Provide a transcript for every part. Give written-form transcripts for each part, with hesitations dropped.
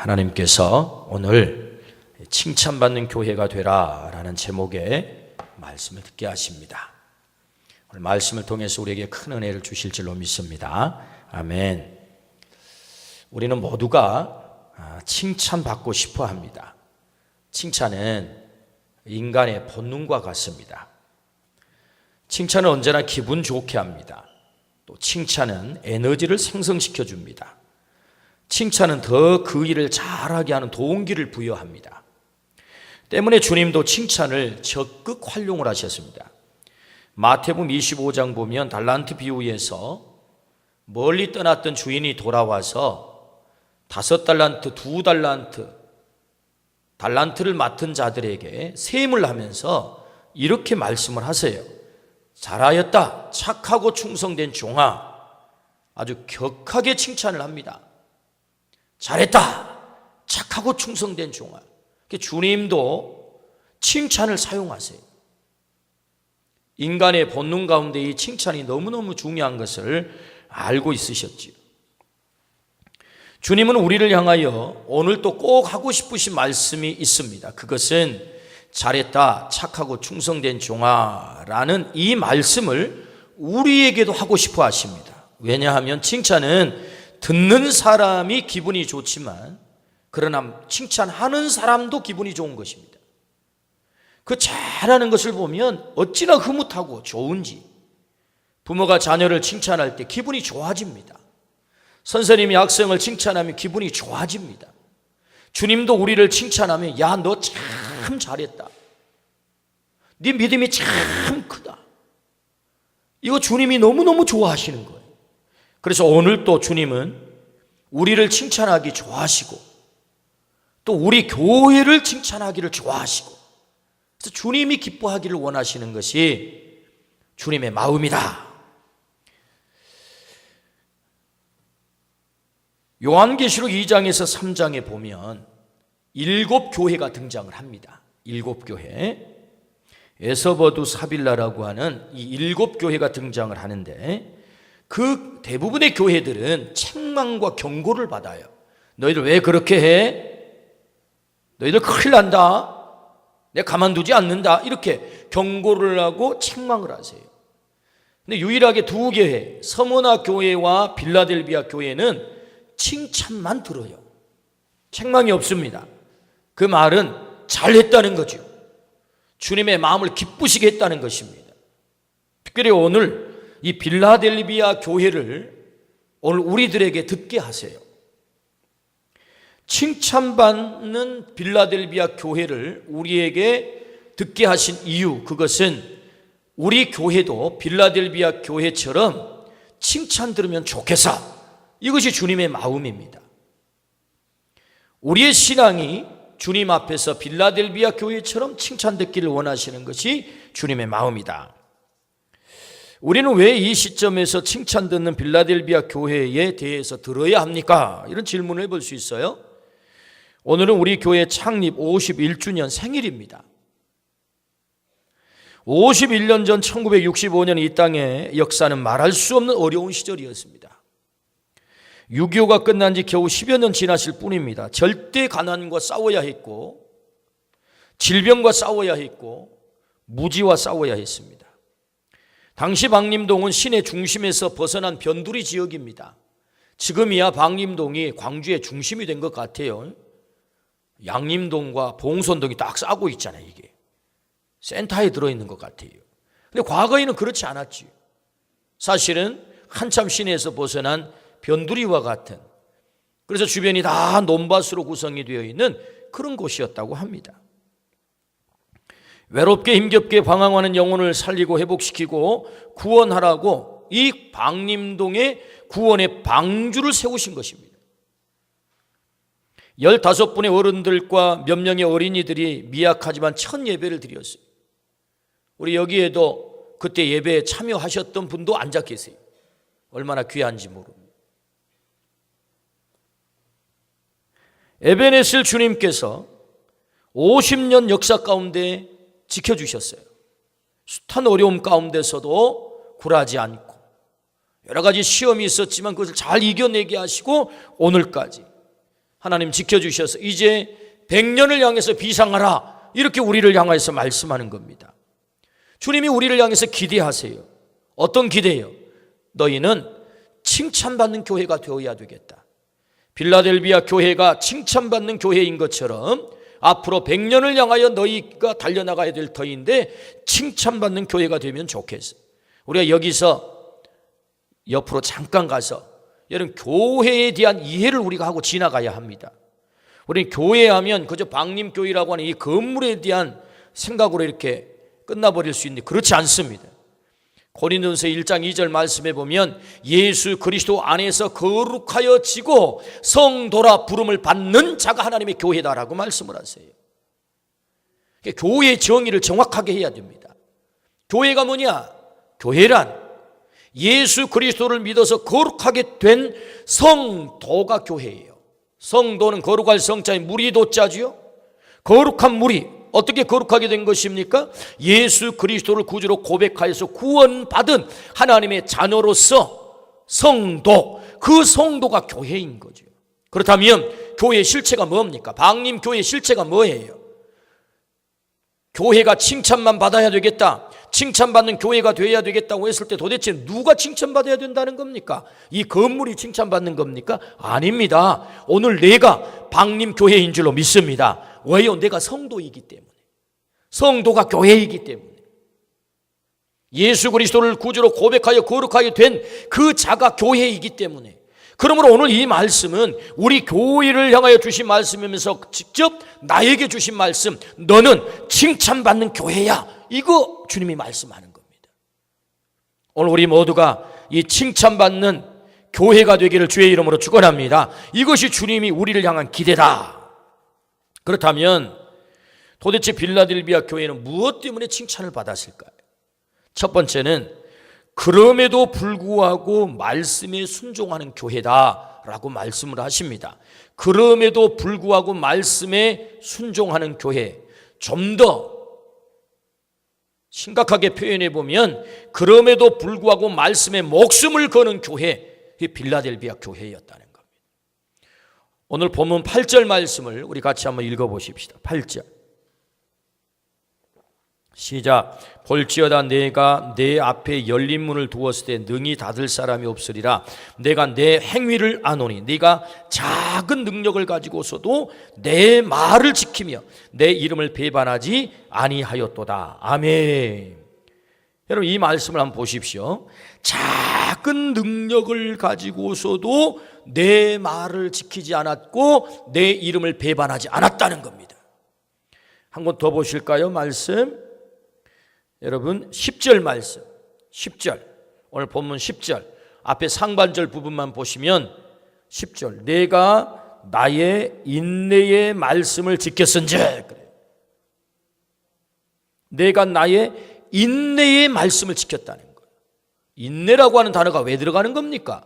하나님께서 오늘 칭찬받는 교회가 되라 라는 제목의 말씀을 듣게 하십니다. 오늘 말씀을 통해서 우리에게 큰 은혜를 주실 줄로 믿습니다. 아멘. 우리는 모두가 칭찬받고 싶어 합니다. 칭찬은 인간의 본능과 같습니다. 칭찬은 언제나 기분 좋게 합니다. 또 칭찬은 에너지를 생성시켜 줍니다. 칭찬은 더 그 일을 잘하게 하는 동기를 부여합니다. 때문에 주님도 칭찬을 적극 활용을 하셨습니다. 마태복음 25장 보면 달란트 비유에서 멀리 떠났던 주인이 돌아와서 5달란트, 2달란트, 달란트를 맡은 자들에게 세임을 하면서 이렇게 말씀을 하세요. 잘하였다, 착하고 충성된 종아. 아주 격하게 칭찬을 합니다. 잘했다, 착하고 충성된 종아. 주님도 칭찬을 사용하세요. 인간의 본능 가운데 이 칭찬이 너무너무 중요한 것을 알고 있으셨지요. 주님은 우리를 향하여 오늘 또 꼭 하고 싶으신 말씀이 있습니다. 그것은 잘했다, 착하고 충성된 종아라는 이 말씀을 우리에게도 하고 싶어 하십니다. 왜냐하면 칭찬은 듣는 사람이 기분이 좋지만 그러나 칭찬하는 사람도 기분이 좋은 것입니다. 그 잘하는 것을 보면 어찌나 흐뭇하고 좋은지. 부모가 자녀를 칭찬할 때 기분이 좋아집니다. 선생님이 학생을 칭찬하면 기분이 좋아집니다. 주님도 우리를 칭찬하면 야, 너 참 잘했다, 네 믿음이 참 크다, 이거 주님이 너무너무 좋아하시는 거예요. 그래서 오늘 또 주님은 우리를 칭찬하기 좋아하시고 또 우리 교회를 칭찬하기를 좋아하시고, 그래서 주님이 기뻐하기를 원하시는 것이 주님의 마음이다. 요한계시록 2장에서 3장에 보면 7교회가 등장을 합니다. 7교회, 에서버두 사빌라라고 하는 이 7교회가 등장을 하는데 그 대부분의 교회들은 책망과 경고를 받아요. 너희들 왜 그렇게 해? 너희들 큰일 난다, 내가 가만두지 않는다, 이렇게 경고를 하고 책망을 하세요. 근데 유일하게 2교회, 서머나 교회와 빌라델비아 교회는 칭찬만 들어요. 책망이 없습니다. 그 말은 잘했다는 거죠. 주님의 마음을 기쁘시게 했다는 것입니다. 특별히 오늘 이 빌라델비아 교회를 오늘 우리들에게 듣게 하세요. 칭찬받는 빌라델비아 교회를 우리에게 듣게 하신 이유, 그것은 우리 교회도 빌라델비아 교회처럼 칭찬 들으면 좋겠어, 이것이 주님의 마음입니다. 우리의 신앙이 주님 앞에서 빌라델비아 교회처럼 칭찬 듣기를 원하시는 것이 주님의 마음이다. 우리는 왜 이 시점에서 칭찬 듣는 빌라델비아 교회에 대해서 들어야 합니까? 이런 질문을 해볼 수 있어요. 오늘은 우리 교회 창립 51주년 생일입니다. 51년 전 1965년 이 땅의 역사는 말할 수 없는 어려운 시절이었습니다. 6.25가 끝난 지 겨우 10여 년 지났을 뿐입니다. 절대 가난과 싸워야 했고, 질병과 싸워야 했고, 무지와 싸워야 했습니다. 당시 방림동은 시내 중심에서 벗어난 변두리 지역입니다. 지금이야 방림동이 광주의 중심이 된 것 같아요. 양림동과 봉선동이 딱 싸고 있잖아요. 이게 센터에 들어있는 것 같아요. 근데 과거에는 그렇지 않았지. 사실은 한참 시내에서 벗어난 변두리와 같은, 그래서 주변이 다 논밭으로 구성이 되어 있는 그런 곳이었다고 합니다. 외롭게 힘겹게 방황하는 영혼을 살리고 회복시키고 구원하라고 이 방림동에 구원의 방주를 세우신 것입니다. 15분의 어른들과 몇 명의 어린이들이 미약하지만 첫 예배를 드렸어요. 우리 여기에도 그때 예배에 참여하셨던 분도 앉아 계세요. 얼마나 귀한지 모릅니다. 에베네셀 주님께서 50년 역사 가운데 지켜주셨어요. 숱한 어려움 가운데서도 굴하지 않고 여러 가지 시험이 있었지만 그것을 잘 이겨내게 하시고 오늘까지 하나님 지켜주셔서 이제 100년을 향해서 비상하라, 이렇게 우리를 향해서 말씀하는 겁니다. 주님이 우리를 향해서 기대하세요. 어떤 기대요? 너희는 칭찬받는 교회가 되어야 되겠다. 빌라델비아 교회가 칭찬받는 교회인 것처럼 앞으로 100년을 향하여 너희가 달려나가야 될 터인데 칭찬받는 교회가 되면 좋겠어. 우리가 여기서 옆으로 잠깐 가서 여러분, 교회에 대한 이해를 우리가 하고 지나가야 합니다. 우리는 교회하면 그저 방림교회라고 하는 이 건물에 대한 생각으로 이렇게 끝나버릴 수 있는데 그렇지 않습니다. 고린도전서 1장 2절 말씀에 보면 예수 그리스도 안에서 거룩하여지고 성도라 부름을 받는 자가 하나님의 교회다라고 말씀을 하세요. 교회의 정의를 정확하게 해야 됩니다. 교회가 뭐냐? 교회란 예수 그리스도를 믿어서 거룩하게 된 성도가 교회예요. 성도는 거룩할 성자의 무리도자지요. 거룩한 무리, 어떻게 거룩하게 된 것입니까? 예수 그리스도를 구주로 고백하여서 구원받은 하나님의 자녀로서 성도, 그 성도가 교회인 거죠. 그렇다면 교회의 실체가 뭡니까? 방림교회의 실체가 뭐예요? 교회가 칭찬만 받아야 되겠다, 칭찬받는 교회가 되어야 되겠다고 했을 때 도대체 누가 칭찬받아야 된다는 겁니까? 이 건물이 칭찬받는 겁니까? 아닙니다. 오늘 내가 방림교회인 줄로 믿습니다. 왜요? 내가 성도이기 때문에. 성도가 교회이기 때문에. 예수 그리스도를 구주로 고백하여 거룩하게 된 그 자가 교회이기 때문에. 그러므로 오늘 이 말씀은 우리 교회를 향하여 주신 말씀이면서 직접 나에게 주신 말씀, 너는 칭찬받는 교회야, 이거 주님이 말씀하는 겁니다. 오늘 우리 모두가 이 칭찬받는 교회가 되기를 주의 이름으로 축원합니다. 이것이 주님이 우리를 향한 기대다. 그렇다면 도대체 빌라델비아 교회는 무엇 때문에 칭찬을 받았을까요? 첫 번째는 그럼에도 불구하고 말씀에 순종하는 교회다라고 말씀을 하십니다. 그럼에도 불구하고 말씀에 순종하는 교회, 좀 더 심각하게 표현해 보면 그럼에도 불구하고 말씀에 목숨을 거는 교회, 이 빌라델비아 교회였다는 겁니다. 오늘 본문 8절 말씀을 우리 같이 한번 읽어보십시다. 8절 시작. 볼지어다 내가 내 앞에 열린 문을 두었을 때 능히 닫을 사람이 없으리라. 내가 내 행위를 아노니 네가 작은 능력을 가지고서도 내 말을 지키며 내 이름을 배반하지 아니하였도다. 아멘. 여러분, 이 말씀을 한번 보십시오. 작은 능력을 가지고서도 내 말을 지키지 않았고 내 이름을 배반하지 않았다는 겁니다. 한 번 더 보실까요? 말씀 여러분 10절 말씀, 10절, 오늘 본문 10절 앞에 상반절 부분만 보시면 10절 내가 나의 인내의 말씀을 지켰은즉, 내가 나의 인내의 말씀을 지켰다는 거예요. 인내라고 하는 단어가 왜 들어가는 겁니까?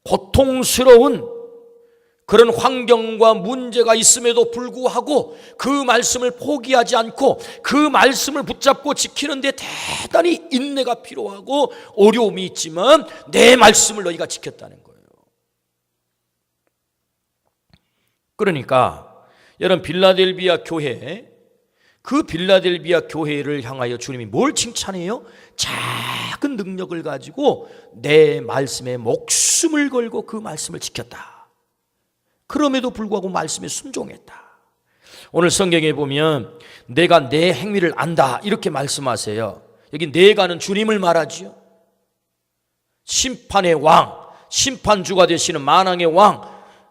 고통스러운 그런 환경과 문제가 있음에도 불구하고 그 말씀을 포기하지 않고 그 말씀을 붙잡고 지키는데 대단히 인내가 필요하고 어려움이 있지만 내 말씀을 너희가 지켰다는 거예요. 그러니까 여러분, 빌라델비아 교회, 그 빌라델비아 교회를 향하여 주님이 뭘 칭찬해요? 작은 능력을 가지고 내 말씀에 목숨을 걸고 그 말씀을 지켰다. 그럼에도 불구하고 말씀에 순종했다. 오늘 성경에 보면 내가 내 행위를 안다 이렇게 말씀하세요. 여기 내가는 주님을 말하지요. 심판의 왕, 심판주가 되시는 만왕의 왕,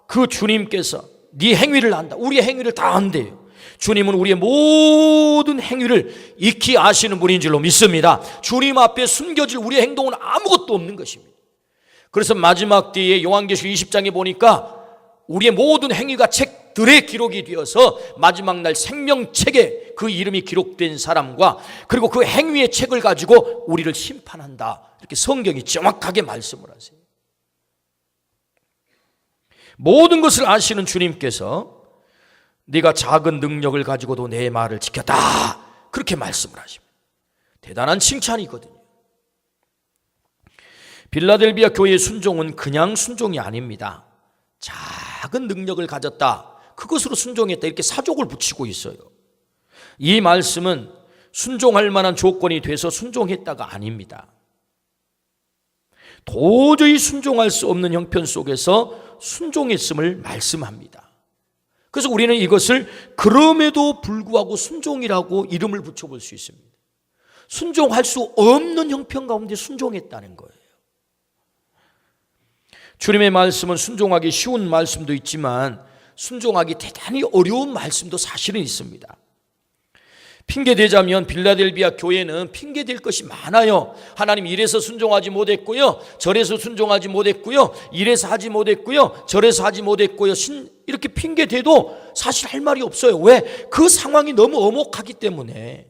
그 주님께서 네 행위를 안다. 우리의 행위를 다 안대요. 주님은 우리의 모든 행위를 익히 아시는 분인 줄로 믿습니다. 주님 앞에 숨겨질 우리의 행동은 아무것도 없는 것입니다. 그래서 마지막 때에 요한계시록 20장에 보니까 우리의 모든 행위가 책들에 기록이 되어서 마지막 날 생명책에 그 이름이 기록된 사람과 그리고 그 행위의 책을 가지고 우리를 심판한다. 이렇게 성경이 정확하게 말씀을 하세요. 모든 것을 아시는 주님께서 네가 작은 능력을 가지고도 내 말을 지켰다. 그렇게 말씀을 하십니다. 대단한 칭찬이거든요. 빌라델비아 교회의 순종은 그냥 순종이 아닙니다. 작은 작은 능력을 가졌다, 그것으로 순종했다, 이렇게 사족을 붙이고 있어요. 이 말씀은 순종할 만한 조건이 돼서 순종했다가 아닙니다. 도저히 순종할 수 없는 형편 속에서 순종했음을 말씀합니다. 그래서 우리는 이것을 그럼에도 불구하고 순종이라고 이름을 붙여볼 수 있습니다. 순종할 수 없는 형편 가운데 순종했다는 거예요. 주님의 말씀은 순종하기 쉬운 말씀도 있지만 순종하기 대단히 어려운 말씀도 사실은 있습니다. 핑계대자면 빌라델비아 교회는 핑계댈 것이 많아요. 하나님 이래서 순종하지 못했고요, 저래서 순종하지 못했고요, 이래서 하지 못했고요, 저래서 하지 못했고요, 이렇게 핑계대도 사실 할 말이 없어요. 왜? 그 상황이 너무 엄혹하기 때문에.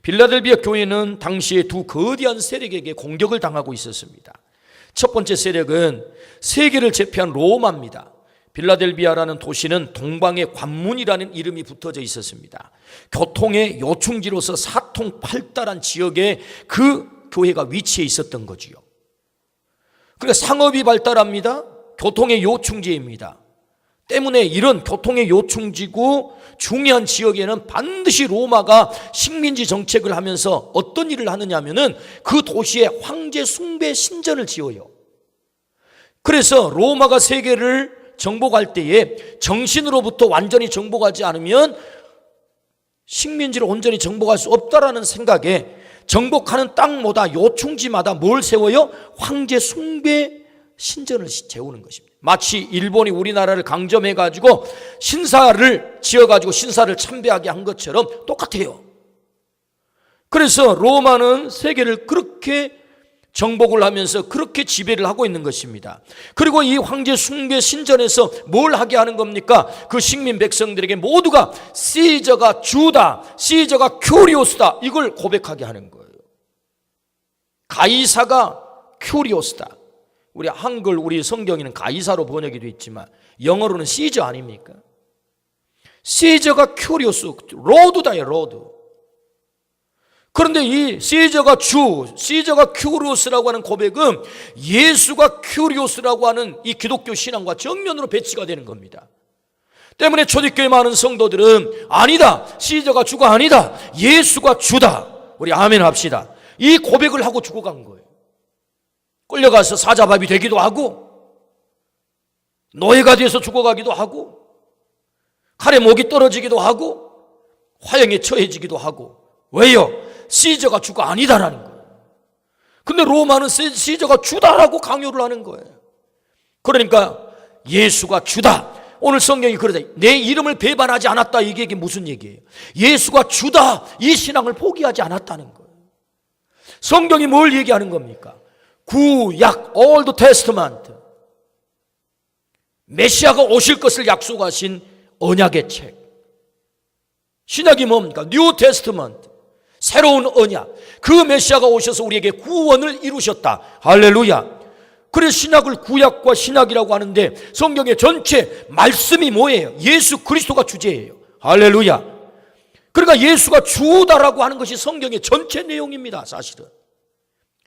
빌라델비아 교회는 당시에 두 거대한 세력에게 공격을 당하고 있었습니다. 첫 번째 세력은 세계를 제패한 로마입니다. 빌라델비아라는 도시는 동방의 관문이라는 이름이 붙어져 있었습니다. 교통의 요충지로서 사통팔달한 지역에 그 교회가 위치해 있었던 거지요. 그러니까 상업이 발달합니다. 교통의 요충지입니다. 때문에 이런 교통의 요충지고 중요한 지역에는 반드시 로마가 식민지 정책을 하면서 어떤 일을 하느냐 하면은 그 도시에 황제 숭배 신전을 지어요. 그래서 로마가 세계를 정복할 때에 정신으로부터 완전히 정복하지 않으면 식민지를 온전히 정복할 수 없다라는 생각에 정복하는 땅마다 요충지마다 뭘 세워요? 황제 숭배 신전을 재우는 것입니다. 마치 일본이 우리나라를 강점해가지고 신사를 지어가지고 신사를 참배하게 한 것처럼 똑같아요. 그래서 로마는 세계를 그렇게 정복을 하면서 그렇게 지배를 하고 있는 것입니다. 그리고 이 황제 숭배 신전에서 뭘 하게 하는 겁니까? 그 식민 백성들에게 모두가 시저가 주다, 시저가 큐리오스다, 이걸 고백하게 하는 거예요. 가이사가 큐리오스다. 우리 한글 우리 성경에는 가이사로 번역이 되어 있지만 영어로는 시저 아닙니까? 시저가 큐리오스, 로드다요, 로드. 그런데 이 시저가 주, 시저가 큐리오스라고 하는 고백은 예수가 큐리오스라고 하는 이 기독교 신앙과 정면으로 배치가 되는 겁니다. 때문에 초대교회 많은 성도들은 아니다, 시저가 주가 아니다, 예수가 주다, 우리 아멘 합시다, 이 고백을 하고 죽어간 거예요. 끌려가서 사자밥이 되기도 하고 노예가 돼서 죽어가기도 하고 칼에 목이 떨어지기도 하고 화형에 처해지기도 하고. 왜요? 시저가 주가 아니다라는 거예요. 근데 로마는 시저가 주다라고 강요를 하는 거예요. 그러니까 예수가 주다. 오늘 성경이 그러다, 내 이름을 배반하지 않았다, 이게 무슨 얘기예요? 예수가 주다, 이 신앙을 포기하지 않았다는 거예요. 성경이 뭘 얘기하는 겁니까? 구약, Old Testament, 메시아가 오실 것을 약속하신 언약의 책. 신약이 뭡니까? New Testament, 새로운 언약. 그 메시아가 오셔서 우리에게 구원을 이루셨다. 할렐루야. 그래서 신약을 구약과 신약이라고 하는데 성경의 전체 말씀이 뭐예요? 예수 그리스도가 주제예요. 할렐루야. 그러니까 예수가 주다라고 하는 것이 성경의 전체 내용입니다. 사실은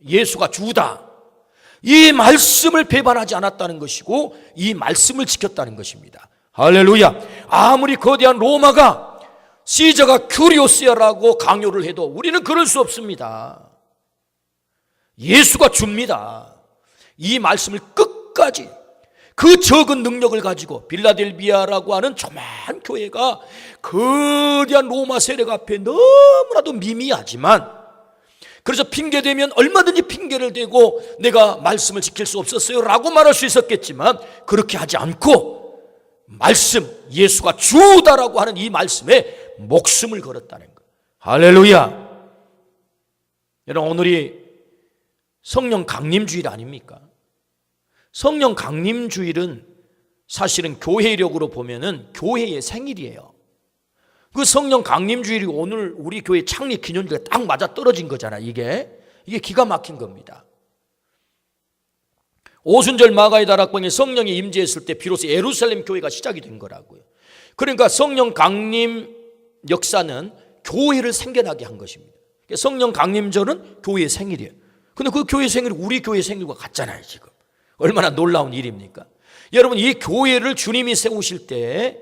예수가 주다, 이 말씀을 배반하지 않았다는 것이고 이 말씀을 지켰다는 것입니다. 할렐루야. 아무리 거대한 로마가 시저가 큐리오스야라고 강요를 해도 우리는 그럴 수 없습니다. 예수가 줍니다. 이 말씀을 끝까지 그 적은 능력을 가지고 빌라델비아라고 하는 조그만 교회가 거대한 로마 세력 앞에 너무나도 미미하지만, 그래서 핑계대면 얼마든지 핑계를 대고 내가 말씀을 지킬 수 없었어요 라고 말할 수 있었겠지만 그렇게 하지 않고 말씀, 예수가 주다라고 하는 이 말씀에 목숨을 걸었다는 거예요. 할렐루야. 여러분, 오늘이 성령 강림주일 아닙니까? 성령 강림주일은 사실은 교회력으로 보면은 교회의 생일이에요. 그 성령 강림주일이 오늘 우리 교회 창립 기념일에 딱 맞아 떨어진 거잖아. 이게 기가 막힌 겁니다. 오순절 마가의 다락방에 성령이 임재했을 때 비로소 예루살렘 교회가 시작이 된 거라고요. 그러니까 성령 강림 역사는 교회를 생겨나게 한 것입니다. 성령 강림절은 교회의 생일이에요. 근데 그 교회 생일이 우리 교회 생일과 같잖아요, 지금. 얼마나 놀라운 일입니까? 여러분, 이 교회를 주님이 세우실 때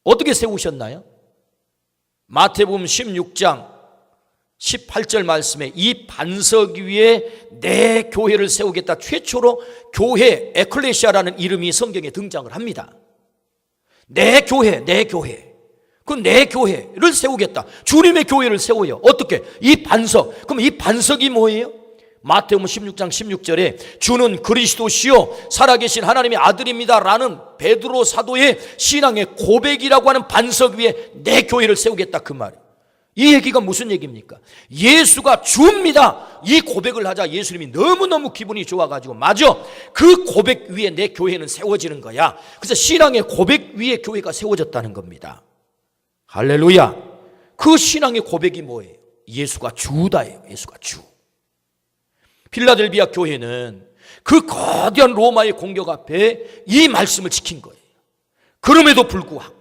어떻게 세우셨나요? 마태복음 16장 18절 말씀에 이 반석 위에 내 교회를 세우겠다. 최초로 교회, 에클레시아라는 이름이 성경에 등장을 합니다. 내 교회, 내 교회. 그 내 교회를 세우겠다. 주님의 교회를 세워요. 어떻게? 이 반석. 그럼 이 반석이 뭐예요? 마태복음 16장 16절에 주는 그리스도시요 살아계신 하나님의 아들입니다 라는 베드로 사도의 신앙의 고백이라고 하는 반석 위에 내 교회를 세우겠다, 그 말이에요. 이 얘기가 무슨 얘기입니까? 예수가 주입니다. 이 고백을 하자 예수님이 너무너무 기분이 좋아가지고, 맞아, 그 고백 위에 내 교회는 세워지는 거야. 그래서 신앙의 고백 위에 교회가 세워졌다는 겁니다. 할렐루야. 그 신앙의 고백이 뭐예요? 예수가 주다예요. 예수가 주. 필라델비아 교회는 그 거대한 로마의 공격 앞에 이 말씀을 지킨 거예요. 그럼에도 불구하고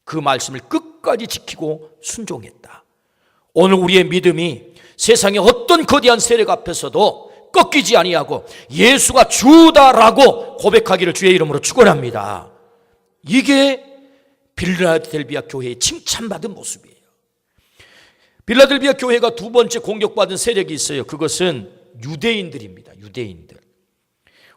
그 말씀을 끝까지 지키고 순종했다. 오늘 우리의 믿음이 세상의 어떤 거대한 세력 앞에서도 꺾이지 아니하고 예수가 주다라고 고백하기를 주의 이름으로 축원합니다. 이게 필라델비아 교회의 칭찬받은 모습이에요. 필라델비아 교회가 두 번째 공격받은 세력이 있어요. 그것은 유대인들입니다. 유대인들.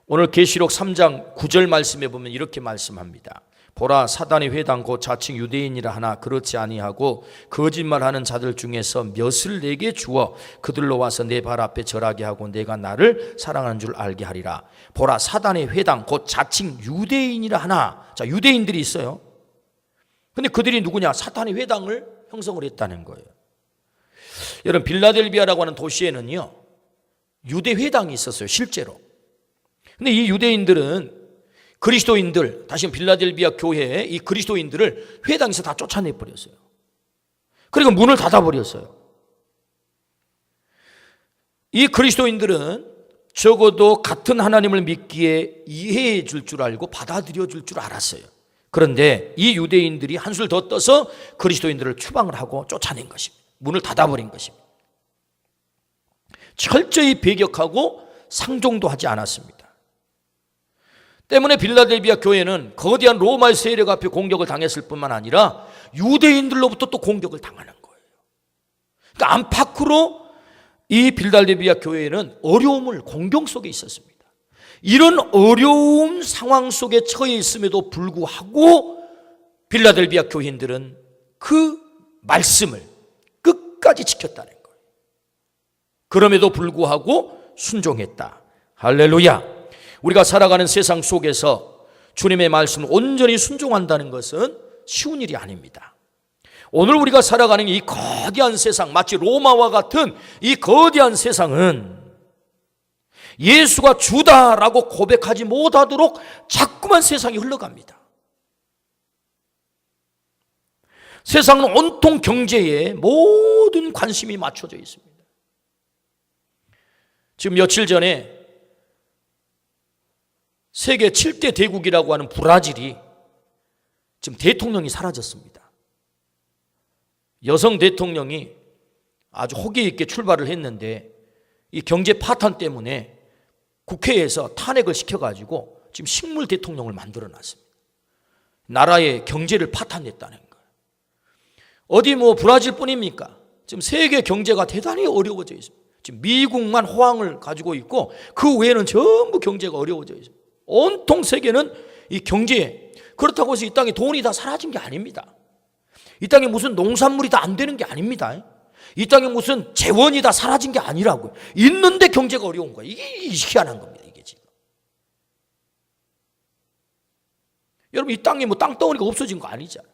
오늘 계시록 3장 9절 말씀에 보면 이렇게 말씀합니다. 보라, 사단의 회당 곧 자칭 유대인이라 하나 그렇지 아니하고 거짓말하는 자들 중에서 몇을 내게 주어 그들로 와서 내 발 앞에 절하게 하고 내가 나를 사랑하는 줄 알게 하리라. 보라, 사단의 회당 곧 자칭 유대인이라 하나. 자, 유대인들이 있어요. 근데 그들이 누구냐? 사탄의 회당을 형성을 했다는 거예요. 여러분, 빌라델비아라고 하는 도시에는요 유대 회당이 있었어요, 실제로. 근데 이 유대인들은 그리스도인들, 다시 빌라델비아 교회의 이 그리스도인들을 회당에서 다 쫓아내버렸어요. 그리고 문을 닫아버렸어요. 이 그리스도인들은 적어도 같은 하나님을 믿기에 이해해 줄 줄 알고 받아들여 줄 줄 알았어요. 그런데 이 유대인들이 한술 더 떠서 그리스도인들을 추방을 하고 쫓아낸 것입니다. 문을 닫아버린 것입니다. 철저히 배격하고 상종도 하지 않았습니다. 때문에 빌라델비아 교회는 거대한 로마의 세력 앞에 공격을 당했을 뿐만 아니라 유대인들로부터 또 공격을 당하는 거예요. 그러니까 안팎으로 이 빌라델비아 교회는 어려움을, 공경 속에 있었습니다. 이런 어려운 상황 속에 처해 있음에도 불구하고 빌라델비아 교인들은 그 말씀을 끝까지 지켰다는 거예요. 그럼에도 불구하고 순종했다. 할렐루야. 우리가 살아가는 세상 속에서 주님의 말씀을 온전히 순종한다는 것은 쉬운 일이 아닙니다. 오늘 우리가 살아가는 이 거대한 세상, 마치 로마와 같은 이 거대한 세상은 예수가 주다라고 고백하지 못하도록 자꾸만 세상이 흘러갑니다. 세상은 온통 경제에 모든 관심이 맞춰져 있습니다. 지금 며칠 전에 세계 7대 대국이라고 하는 브라질이 지금 대통령이 사라졌습니다. 여성 대통령이 아주 호기 있게 출발을 했는데 이 경제 파탄 때문에 국회에서 탄핵을 시켜가지고 지금 식물 대통령을 만들어놨습니다. 나라의 경제를 파탄냈다는 거예요. 어디 뭐 브라질뿐입니까? 지금 세계 경제가 대단히 어려워져 있습니다. 지금 미국만 호황을 가지고 있고 그 외에는 전부 경제가 어려워져 있습니다. 온통 세계는 이 경제에, 그렇다고 해서 이 땅에 돈이 다 사라진 게 아닙니다. 이 땅에 무슨 농산물이 다 안 되는 게 아닙니다. 이 땅에 무슨 재원이 다 사라진 게 아니라고요. 있는데 경제가 어려운 거예요. 이게 희한한 겁니다. 이게 지금. 여러분, 이 땅에 뭐 땅덩어리가 없어진 거 아니잖아요.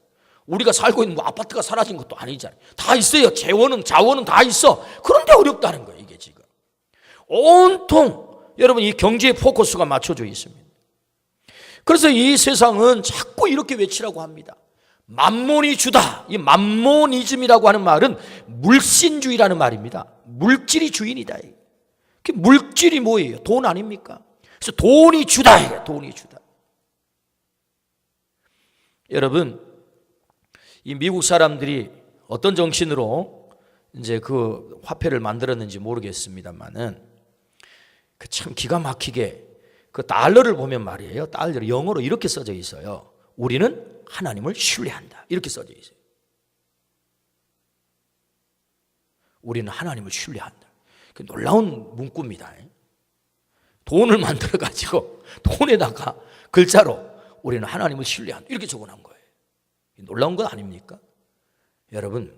우리가 살고 있는 뭐 아파트가 사라진 것도 아니잖아요. 다 있어요. 재원은, 자원은 다 있어. 그런데 어렵다는 거예요. 이게 지금. 온통 여러분 이 경제에 포커스가 맞춰져 있습니다. 그래서 이 세상은 자꾸 이렇게 외치라고 합니다. 만몬이 주다. 이 만모니즘이라고 하는 말은 물신주의라는 말입니다. 물질이 주인이다. 물질이 뭐예요? 돈 아닙니까? 그래서 돈이 주다. 돈이 주다. 여러분, 이 미국 사람들이 어떤 정신으로 이제 그 화폐를 만들었는지 모르겠습니다만은 그 참 기가 막히게 그 달러를 보면 말이에요. 달러 영어로 이렇게 써져 있어요. 우리는 하나님을 신뢰한다. 이렇게 써져 있어요. 우리는 하나님을 신뢰한다. 그 놀라운 문구입니다. 돈을 만들어 가지고 돈에다가 글자로 우리는 하나님을 신뢰한다. 이렇게 적어놓은 거예요. 놀라운 건 아닙니까? 여러분,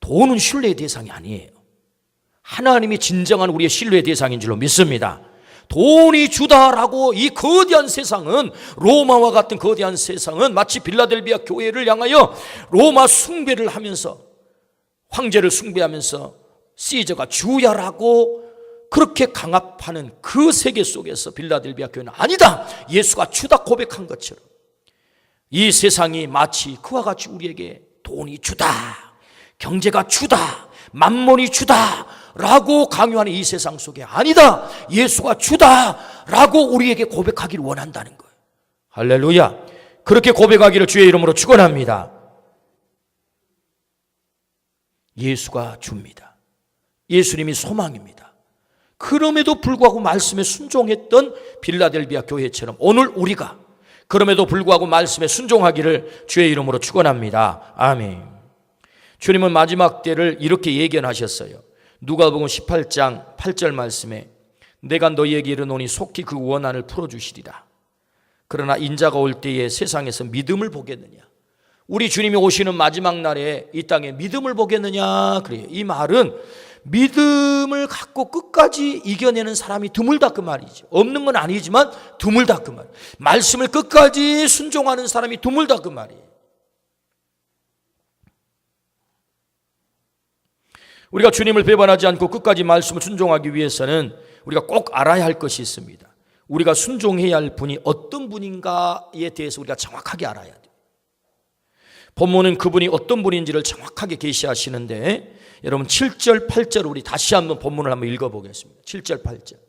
돈은 신뢰의 대상이 아니에요. 하나님이 진정한 우리의 신뢰의 대상인 줄로 믿습니다. 돈이 주다라고 이 거대한 세상은, 로마와 같은 거대한 세상은 마치 빌라델비아 교회를 향하여 로마 숭배를 하면서, 황제를 숭배하면서 시저가 주야라고 그렇게 강압하는 그 세계 속에서 빌라델비아 교회는 아니다, 예수가 주다 고백한 것처럼 이 세상이 마치 그와 같이 우리에게 돈이 주다, 경제가 주다, 만몬이 주다 라고 강요하는 이 세상 속에 아니다, 예수가 주다 라고 우리에게 고백하기를 원한다는 거예요. 할렐루야. 그렇게 고백하기를 주의 이름으로 축원합니다. 예수가 줍니다. 예수님이 소망입니다. 그럼에도 불구하고 말씀에 순종했던 빌라델비아 교회처럼 오늘 우리가 그럼에도 불구하고 말씀에 순종하기를 주의 이름으로 축원합니다. 아멘. 주님은 마지막 때를 이렇게 예견하셨어요. 누가복음 18장 8절 말씀에 내가 너희에게 이르노니 속히 그 원한을 풀어주시리라. 그러나 인자가 올 때에 세상에서 믿음을 보겠느냐. 우리 주님이 오시는 마지막 날에 이 땅에 믿음을 보겠느냐 그래요. 이 말은 믿음을 갖고 끝까지 이겨내는 사람이 드물다 그 말이죠. 없는 건 아니지만 드물다 그 말. 말씀을 끝까지 순종하는 사람이 드물다 그 말이에요. 우리가 주님을 배반하지 않고 끝까지 말씀을 순종하기 위해서는 우리가 꼭 알아야 할 것이 있습니다. 우리가 순종해야 할 분이 어떤 분인가에 대해서 우리가 정확하게 알아야 돼요. 본문은 그분이 어떤 분인지를 정확하게 계시하시는데, 여러분 7절 8절 우리 다시 한번 본문을 한번 읽어보겠습니다. 7절 8절.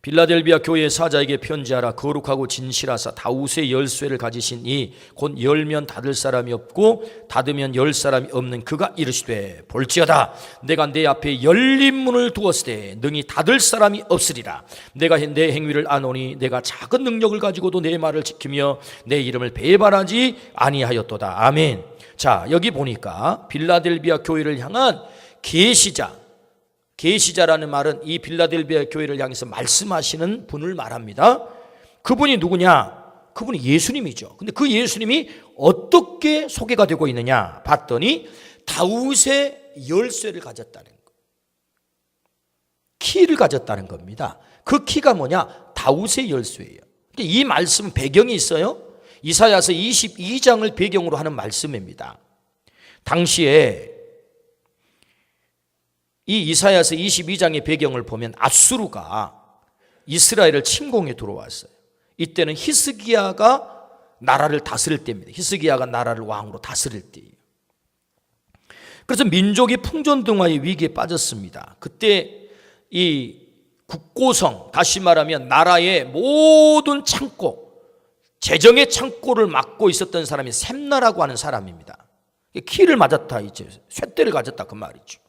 빌라델비아 교회의 사자에게 편지하라. 거룩하고 진실하사 다윗의 열쇠를 가지신 이 곧 열면 닫을 사람이 없고 닫으면 열 사람이 없는 그가 이르시되 볼지어다 내가 내 앞에 열린 문을 두었을 때 능히 닫을 사람이 없으리라. 내가 내 행위를 아노니 내가 작은 능력을 가지고도 내 말을 지키며 내 이름을 배반하지 아니하였도다. 아멘. 자, 여기 보니까 빌라델비아 교회를 향한 계시자라는 말은 이 빌라델비아 교회를 향해서 말씀하시는 분을 말합니다. 그분이 누구냐? 그분이 예수님이죠. 근데 그 예수님이 어떻게 소개가 되고 있느냐 봤더니 다윗의 열쇠를 가졌다는 거, 키를 가졌다는 겁니다. 그 키가 뭐냐? 다윗의 열쇠예요. 이 말씀 배경이 있어요. 이사야서 22장을 배경으로 하는 말씀입니다. 당시에 이 이사야서 22장의 배경을 보면 아수르가 이스라엘을 침공해 들어왔어요. 이때는 히스기야가 나라를 다스릴 때입니다. 히스기야가 나라를 왕으로 다스릴 때예요. 그래서 민족이 풍전등화의 위기에 빠졌습니다. 그때 이 국고성, 다시 말하면 나라의 모든 창고, 재정의 창고를 맡고 있었던 사람이 셈나라고 하는 사람입니다. 키를 맞았다, 이제 쇳대를 가졌다 그 말이죠.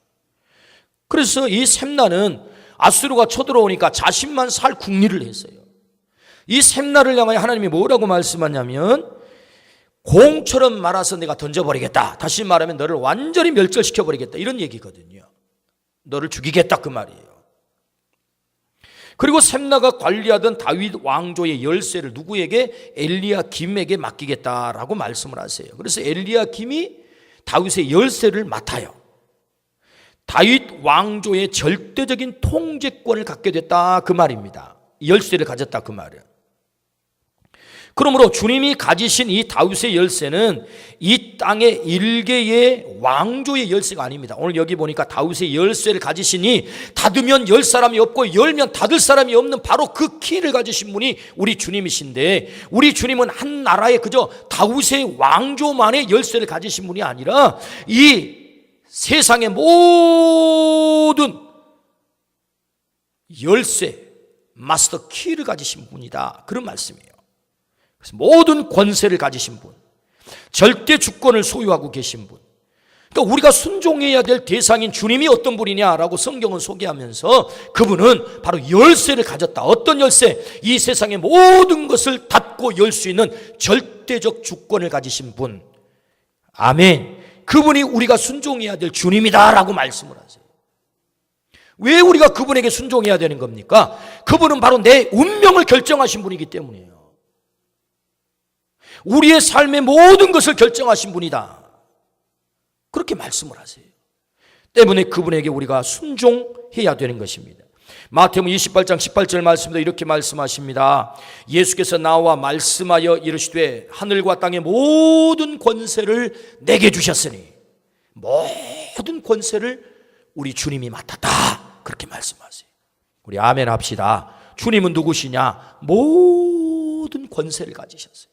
그래서 이 셈나는 아수르가 쳐들어오니까 자신만 살 궁리를 했어요. 이 셈나를 향하여 하나님이 뭐라고 말씀하냐면 공처럼 말아서 내가 던져버리겠다. 다시 말하면 너를 완전히 멸절시켜버리겠다. 이런 얘기거든요. 너를 죽이겠다 그 말이에요. 그리고 셈나가 관리하던 다윗 왕조의 열쇠를 누구에게? 엘리야김에게 맡기겠다라고 말씀을 하세요. 그래서 엘리야김이 다윗의 열쇠를 맡아요. 다윗 왕조의 절대적인 통제권을 갖게 됐다 그 말입니다. 열쇠를 가졌다 그 말이에요. 그러므로 주님이 가지신 이 다윗의 열쇠는 이 땅의 일개의 왕조의 열쇠가 아닙니다. 오늘 여기 보니까 다윗의 열쇠를 가지시니 닫으면 열 사람이 없고 열면 닫을 사람이 없는 바로 그 키를 가지신 분이 우리 주님이신데, 우리 주님은 한 나라의 그저 다윗의 왕조만의 열쇠를 가지신 분이 아니라 이 세상의 모든 열쇠, 마스터 키를 가지신 분이다 그런 말씀이에요. 그래서 모든 권세를 가지신 분, 절대 주권을 소유하고 계신 분, 그러니까 우리가 순종해야 될 대상인 주님이 어떤 분이냐라고 성경은 소개하면서 그분은 바로 열쇠를 가졌다. 어떤 열쇠? 이 세상의 모든 것을 닫고 열 수 있는 절대적 주권을 가지신 분. 아멘. 그분이 우리가 순종해야 될 주님이다라고 말씀을 하세요. 왜 우리가 그분에게 순종해야 되는 겁니까? 그분은 바로 내 운명을 결정하신 분이기 때문이에요. 우리의 삶의 모든 것을 결정하신 분이다. 그렇게 말씀을 하세요. 때문에 그분에게 우리가 순종해야 되는 것입니다. 마태복음 28장 18절 말씀도 이렇게 말씀하십니다. 예수께서 나와 말씀하여 이르시되 하늘과 땅의 모든 권세를 내게 주셨으니, 모든 권세를 우리 주님이 맡았다. 그렇게 말씀하세요. 우리 아멘 합시다. 주님은 누구시냐? 모든 권세를 가지셨어요.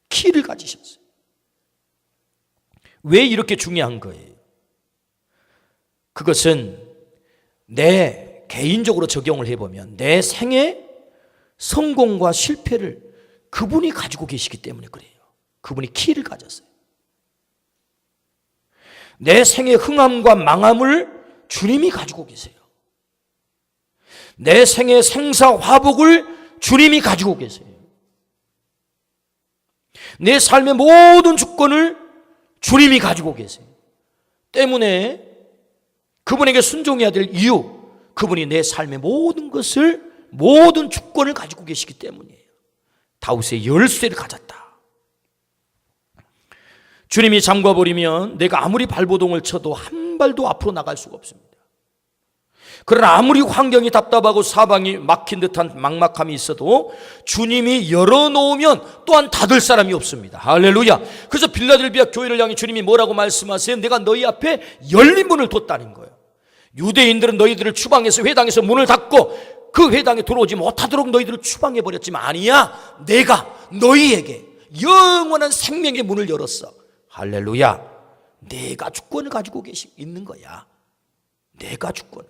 키를 가지셨어요. 왜 이렇게 중요한 거예요? 그것은 내 개인적으로 적용을 해보면 내 생의 성공과 실패를 그분이 가지고 계시기 때문에 그래요. 그분이 키를 가졌어요. 내 생의 흥함과 망함을 주님이 가지고 계세요. 내 생의 생사화복을 주님이 가지고 계세요. 내 삶의 모든 주권을 주님이 가지고 계세요. 때문에 그분에게 순종해야 될 이유, 그분이 내 삶의 모든 것을, 모든 주권을 가지고 계시기 때문이에요. 다윗의 열쇠를 가졌다. 주님이 잠궈버리면 내가 아무리 발버둥을 쳐도 한 발도 앞으로 나갈 수가 없습니다. 그러나 아무리 환경이 답답하고 사방이 막힌 듯한 막막함이 있어도 주님이 열어놓으면 또한 닫을 사람이 없습니다. 할렐루야. 그래서 빌라델비아 교회를 향해 주님이 뭐라고 말씀하세요? 내가 너희 앞에 열린 문을 뒀다는 거예요. 유대인들은 너희들을 추방해서 회당에서 문을 닫고 그 회당에 들어오지 못하도록 너희들을 추방해버렸지만 아니야, 내가 너희에게 영원한 생명의 문을 열었어. 할렐루야. 내가 주권을 가지고 있는 거야. 내가 주권을.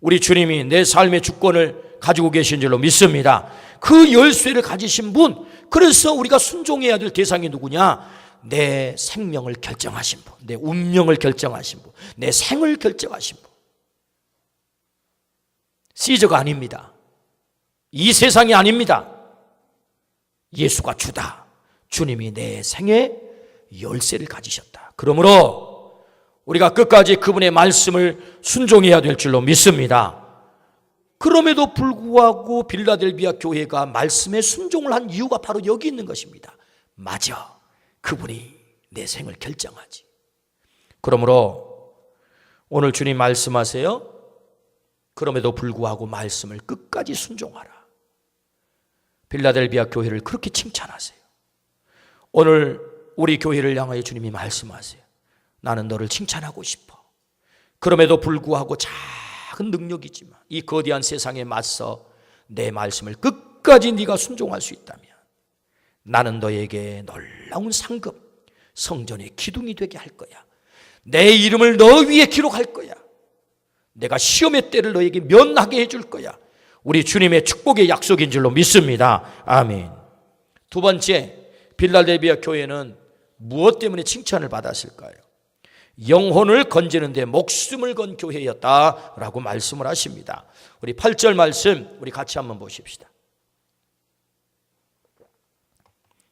우리 주님이 내 삶의 주권을 가지고 계신 줄로 믿습니다. 그 열쇠를 가지신 분, 그래서 우리가 순종해야 될 대상이 누구냐? 내 생명을 결정하신 분, 내 운명을 결정하신 분, 내 생을 결정하신 분. 시저가 아닙니다. 이 세상이 아닙니다. 예수가 주다. 주님이 내 생의 열쇠를 가지셨다. 그러므로 우리가 끝까지 그분의 말씀을 순종해야 될 줄로 믿습니다. 그럼에도 불구하고 빌라델비아 교회가 말씀에 순종을 한 이유가 바로 여기 있는 것입니다. 맞아, 그분이 내 생을 결정하지. 그러므로 오늘 주님 말씀하세요. 그럼에도 불구하고 말씀을 끝까지 순종하라. 빌라델비아 교회를 그렇게 칭찬하세요. 오늘 우리 교회를 향하여 주님이 말씀하세요. 나는 너를 칭찬하고 싶어. 그럼에도 불구하고 작은 능력이지만 이 거대한 세상에 맞서 내 말씀을 끝까지 네가 순종할 수 있다면 나는 너에게 놀라운 상급, 성전의 기둥이 되게 할 거야. 내 이름을 너 위에 기록할 거야. 내가 시험의 때를 너에게 면하게 해줄 거야. 우리 주님의 축복의 약속인 줄로 믿습니다. 아멘. 두 번째, 빌라델비아 교회는 무엇 때문에 칭찬을 받았을까요? 영혼을 건지는 데 목숨을 건 교회였다라고 말씀을 하십니다. 우리 8절 말씀 우리 같이 한번 보십시다.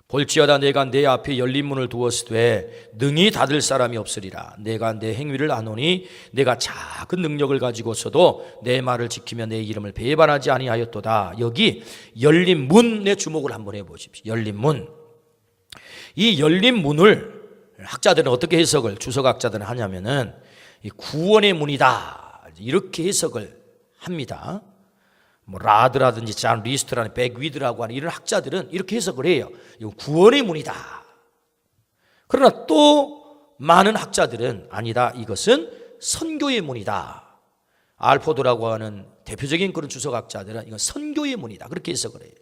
볼지어다 내가 내 앞에 열린 문을 두었으되 능히 닫을 사람이 없으리라. 내가 내 행위를 아노니 내가 작은 능력을 가지고서도 내 말을 지키며 내 이름을 배반하지 아니하였도다. 여기 열린 문에 주목을 한번 해보십시오. 열린 문. 이 열린 문을 학자들은 어떻게 해석을, 주석학자들은 하냐면은 구원의 문이다 이렇게 해석을 합니다. 뭐 라드라든지 잔 리스트라는 백위드라고 하는 이런 학자들은 이렇게 해석을 해요. 이거 구원의 문이다. 그러나 또 많은 학자들은 아니다, 이것은 선교의 문이다. 알포드라고 하는 대표적인 그런 주석학자들은 이건 선교의 문이다 그렇게 해석을 해요.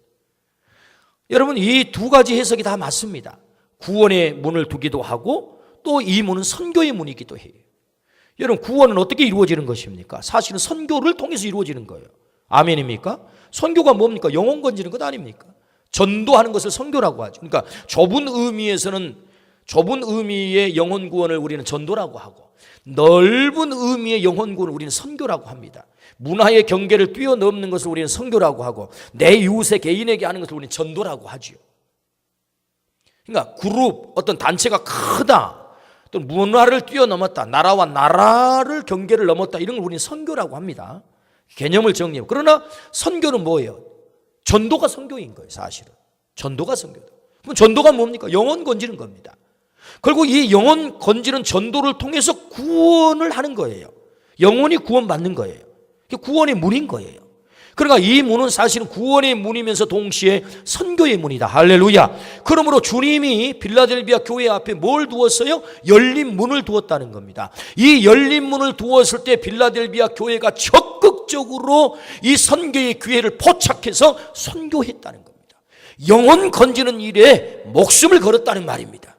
여러분, 이 두 가지 해석이 다 맞습니다. 구원의 문을 두기도 하고 또 이 문은 선교의 문이기도 해요. 여러분, 구원은 어떻게 이루어지는 것입니까? 사실은 선교를 통해서 이루어지는 거예요. 아멘입니까? 선교가 뭡니까? 영혼 건지는 것 아닙니까? 전도하는 것을 선교라고 하죠. 그러니까 좁은 의미에서는 좁은 의미의 영혼 구원을 우리는 전도라고 하고, 넓은 의미의 영혼 구원을 우리는 선교라고 합니다. 문화의 경계를 뛰어넘는 것을 우리는 선교라고 하고, 내 이웃의 개인에게 하는 것을 우리는 전도라고 하죠. 그러니까 그룹, 어떤 단체가 크다, 또 문화를 뛰어넘었다, 나라와 나라를 경계를 넘었다, 이런 걸 우리는 선교라고 합니다. 개념을 정리해요. 그러나 선교는 뭐예요? 전도가 선교인 거예요. 사실은 전도가 선교다. 그럼 전도가 뭡니까? 영혼 건지는 겁니다. 그리고 이 영혼 건지는 전도를 통해서 구원을 하는 거예요. 영혼이 구원받는 거예요. 구원의 문인 거예요. 그러니까 이 문은 사실은 구원의 문이면서 동시에 선교의 문이다. 할렐루야. 그러므로 주님이 빌라델비아 교회 앞에 뭘 두었어요? 열린 문을 두었다는 겁니다. 이 열린 문을 두었을 때 빌라델비아 교회가 적극적으로 이 선교의 기회를 포착해서 선교했다는 겁니다. 영혼 건지는 일에 목숨을 걸었다는 말입니다.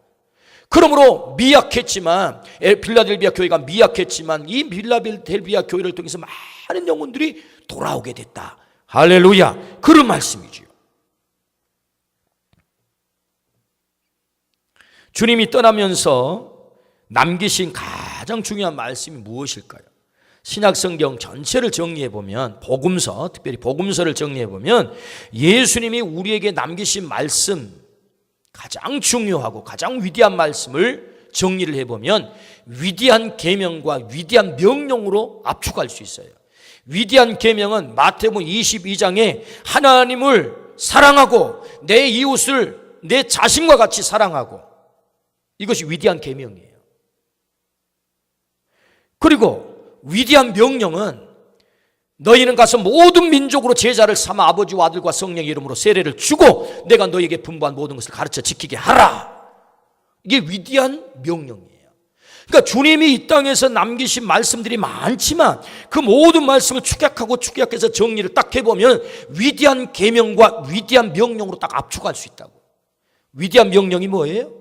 그러므로 미약했지만, 빌라델비아 교회가 미약했지만 이 빌라델비아 교회를 통해서 많은 영혼들이 돌아오게 됐다. 할렐루야. 그런 말씀이지요. 주님이 떠나면서 남기신 가장 중요한 말씀이 무엇일까요? 신약성경 전체를 정리해보면, 복음서, 특별히 복음서를 정리해보면 예수님이 우리에게 남기신 말씀, 가장 중요하고 가장 위대한 말씀을 정리를 해보면 위대한 계명과 위대한 명령으로 압축할 수 있어요. 위대한 계명은 마태복음 22장에 하나님을 사랑하고 내 이웃을 내 자신과 같이 사랑하고, 이것이 위대한 계명이에요. 그리고 위대한 명령은 너희는 가서 모든 민족으로 제자를 삼아 아버지와 아들과 성령의 이름으로 세례를 주고 내가 너희에게 분부한 모든 것을 가르쳐 지키게 하라. 이게 위대한 명령이에요. 그러니까 주님이 이 땅에서 남기신 말씀들이 많지만 그 모든 말씀을 축약해서 정리를 딱 해보면 위대한 계명과 위대한 명령으로 딱 압축할 수 있다고. 위대한 명령이 뭐예요?